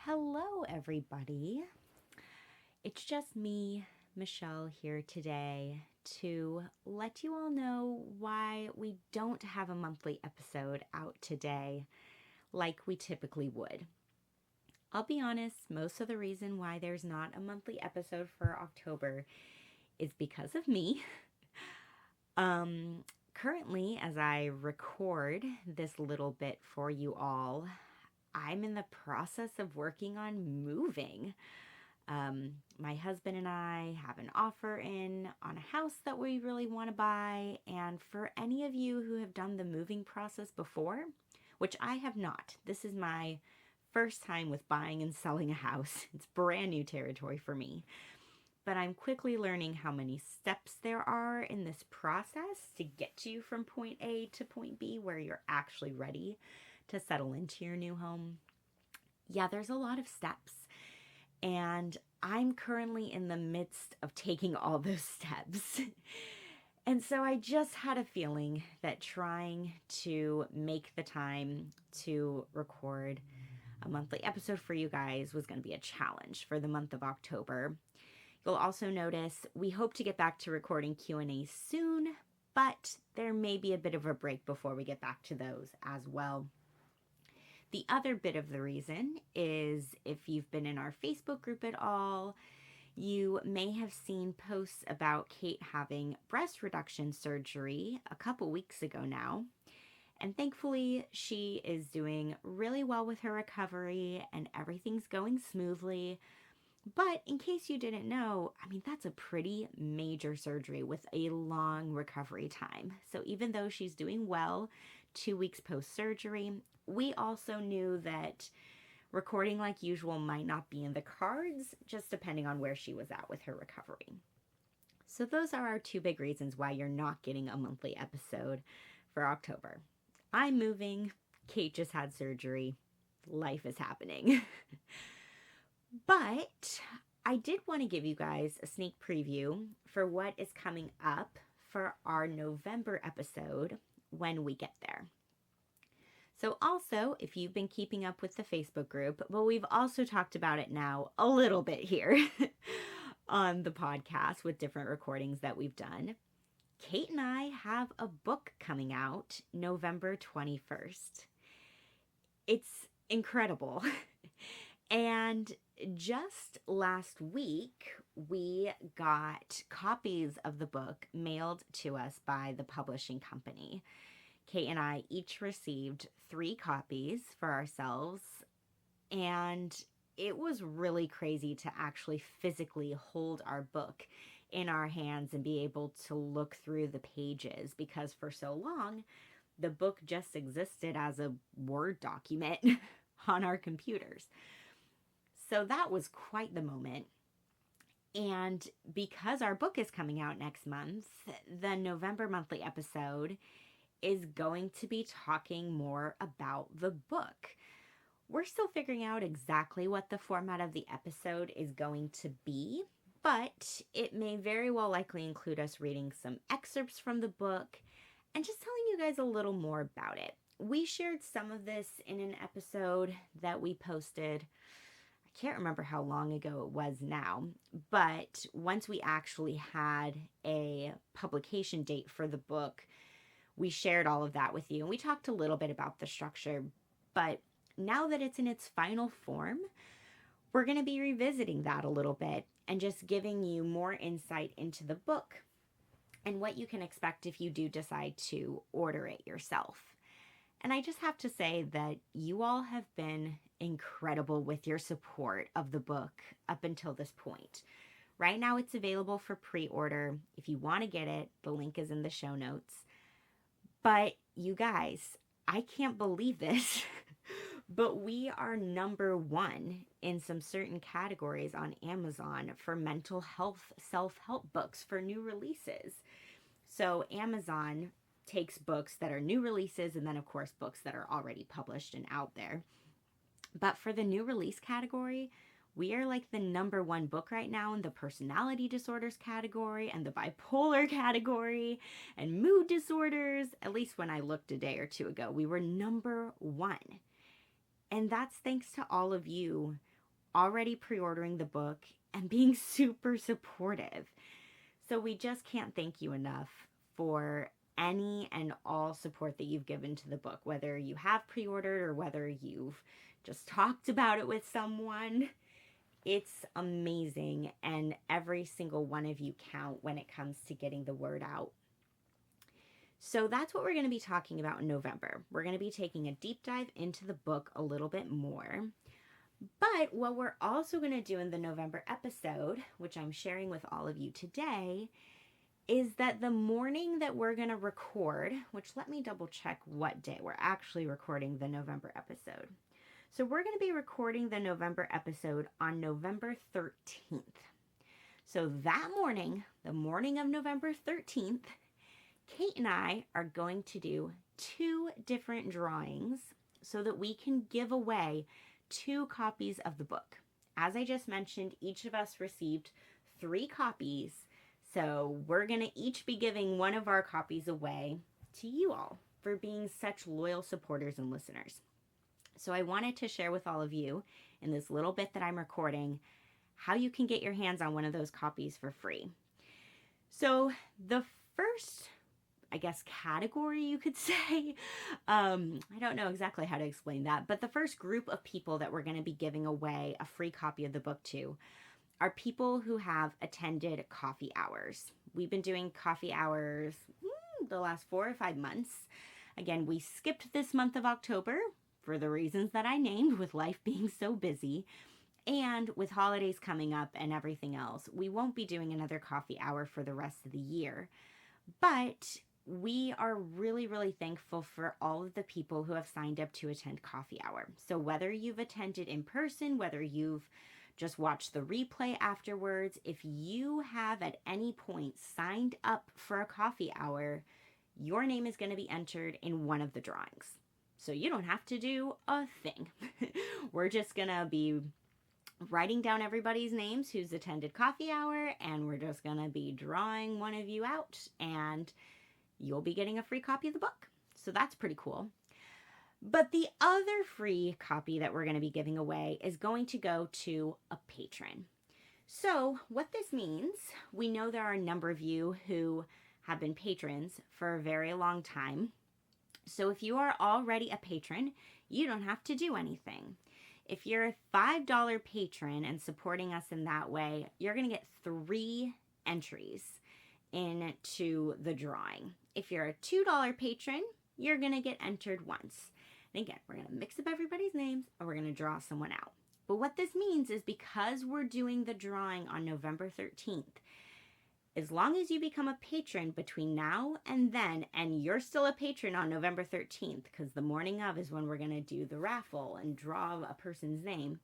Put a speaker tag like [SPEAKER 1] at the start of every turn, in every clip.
[SPEAKER 1] Hello, everybody. It's just me, Michelle, here today to let you all know why we don't have a monthly episode out today like we typically would. I'll be honest, most of the reason why there's not a monthly episode for October is because of me. Currently, as I record this little bit for you all, I'm in the process of working on moving. My husband and I have an offer in on a house that we really want to buy. And for any of you who have done the moving process before, which I have not, this is my first time with buying and selling a house. It's brand new territory for me. But I'm quickly learning how many steps there are in this process to get you from point A to point B where you're actually ready to settle into your new home. Yeah, there's a lot of steps. And I'm currently in the midst of taking all those steps. And so I just had a feeling that trying to make the time to record a monthly episode for you guys was going to be a challenge for the month of October. You'll also notice we hope to get back to recording Q&A soon, but there may be a bit of a break before we get back to those as well. The other bit of the reason is if you've been in our Facebook group at all, you may have seen posts about Kate having breast reduction surgery a couple weeks ago now. And thankfully, she is doing really well with her recovery and everything's going smoothly. But in case you didn't know, that's a pretty major surgery with a long recovery time. So even though she's doing well 2 weeks post-surgery, we also knew that recording like usual might not be in the cards, just depending on where she was at with her recovery. So those are our two big reasons why you're not getting a monthly episode for October. I'm moving, Kate just had surgery, life is happening. But I did want to give you guys a sneak preview for what is coming up for our November episode when we get there. So also, if you've been keeping up with the Facebook group, well, we've also talked about it now a little bit here on the podcast with different recordings that we've done. Kate and I have a book coming out November 21st. It's incredible. And just last week, we got copies of the book mailed to us by the publishing company. Kate and I each received 3 copies for ourselves, and it was really crazy to actually physically hold our book in our hands and be able to look through the pages, because for so long, the book just existed as a Word document on our computers. So that was quite the moment. And because our book is coming out next month, the November monthly episode is going to be talking more about the book. We're still figuring out exactly what the format of the episode is going to be, but it may very well likely include us reading some excerpts from the book and just telling you guys a little more about it. We shared some of this in an episode that we posted. I can't remember how long ago it was now, but once we actually had a publication date for the book, we shared all of that with you, and we talked a little bit about the structure. But now that it's in its final form, we're going to be revisiting that a little bit and just giving you more insight into the book and what you can expect if you do decide to order it yourself. And I just have to say that you all have been incredible with your support of the book up until this point. Right now it's available for pre-order. If you want to get it, the link is in the show notes. But you guys, I can't believe this, but we are number 1 in some certain categories on Amazon for mental health self-help books for new releases. So Amazon takes books that are new releases and then, of course, books that are already published and out there. But for the new release category, we are like the number 1 book right now in the personality disorders category and the bipolar category and mood disorders. At least when I looked a day or two ago, we were number 1. And that's thanks to all of you already pre-ordering the book, and being super supportive. So we just can't thank you enough for any and all support that you've given to the book, whether you have pre-ordered or whether you've just talked about it with someone. It's amazing, and every single one of you count when it comes to getting the word out. So that's what we're going to be talking about in November. We're going to be taking a deep dive into the book a little bit more. But what we're also going to do in the November episode, which I'm sharing with all of you today, is that the morning that we're going to record, which let me double check what day we're actually recording the November episode. So we're going to be recording the November episode on November 13th. So that morning, the morning of November 13th, Kate and I are going to do 2 different drawings so that we can give away 2 copies of the book. As I just mentioned, each of us received 3 copies. So we're going to each be giving one of our copies away to you all for being such loyal supporters and listeners. So I wanted to share with all of you in this little bit that I'm recording how you can get your hands on one of those copies for free. So the first, I guess, category you could say, I don't know exactly how to explain that, but the first group of people that we're going to be giving away a free copy of the book to are people who have attended coffee hours. We've been doing coffee hours the last 4 or 5 months. Again, we skipped this month of October for the reasons that I named, with life being so busy. And with holidays coming up and everything else, we won't be doing another coffee hour for the rest of the year. But we are really, really thankful for all of the people who have signed up to attend coffee hour. So whether you've attended in person, whether you've just watched the replay afterwards, if you have at any point signed up for a coffee hour, your name is going to be entered in one of the drawings. So you don't have to do a thing. We're just going to be writing down everybody's names who's attended coffee hour, and we're just going to be drawing one of you out, and you'll be getting a free copy of the book. So that's pretty cool. But the other free copy that we're going to be giving away is going to go to a patron. So what this means, we know there are a number of you who have been patrons for a very long time. So if you are already a patron, you don't have to do anything. If you're a $5 patron and supporting us in that way, you're going to get 3 entries into the drawing. If you're a $2 patron, you're going to get entered once. And again, we're going to mix up everybody's names and we're going to draw someone out. But what this means is, because we're doing the drawing on November 13th, as long as you become a patron between now and then, and you're still a patron on November 13th, because the morning of is when we're going to do the raffle and draw a person's name,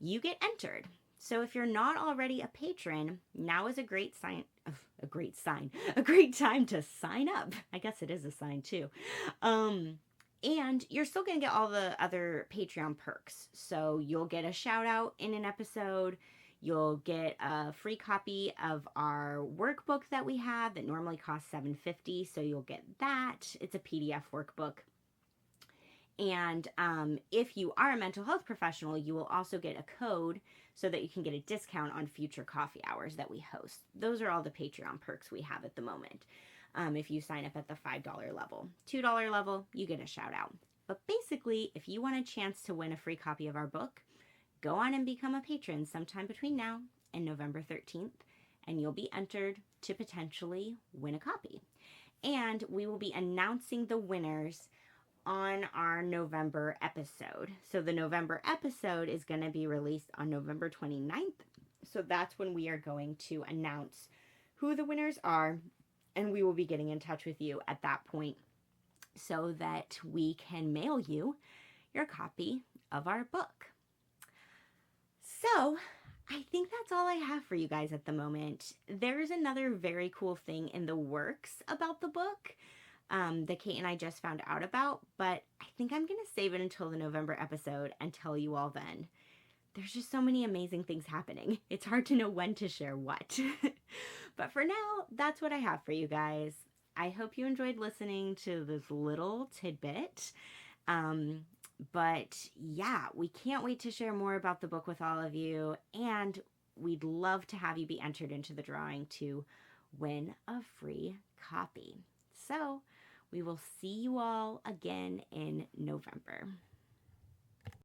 [SPEAKER 1] you get entered. So if you're not already a patron, now is a great time to sign up. I guess it is a sign too. And you're still going to get all the other Patreon perks. So you'll get a shout out in an episode. You'll get a free copy of our workbook that we have that normally costs $7.50. So you'll get that. It's a PDF workbook. And if you are a mental health professional, you will also get a code so that you can get a discount on future coffee hours that we host. Those are all the Patreon perks we have at the moment. If you sign up at the $5 level. $2 level, you get a shout out. But basically, if you want a chance to win a free copy of our book, go on and become a patron sometime between now and November 13th, and you'll be entered to potentially win a copy. And we will be announcing the winners on our November episode. So the November episode is going to be released on November 29th. So that's when we are going to announce who the winners are, and we will be getting in touch with you at that point so that we can mail you your copy of our book. So I think that's all I have for you guys at the moment. There's another very cool thing in the works about the book that Kate and I just found out about, but I think I'm going to save it until the November episode and tell you all then. There's just so many amazing things happening. It's hard to know when to share what. But for now, that's what I have for you guys. I hope you enjoyed listening to this little tidbit. But yeah, we can't wait to share more about the book with all of you. And we'd love to have you be entered into the drawing to win a free copy. So we will see you all again in November.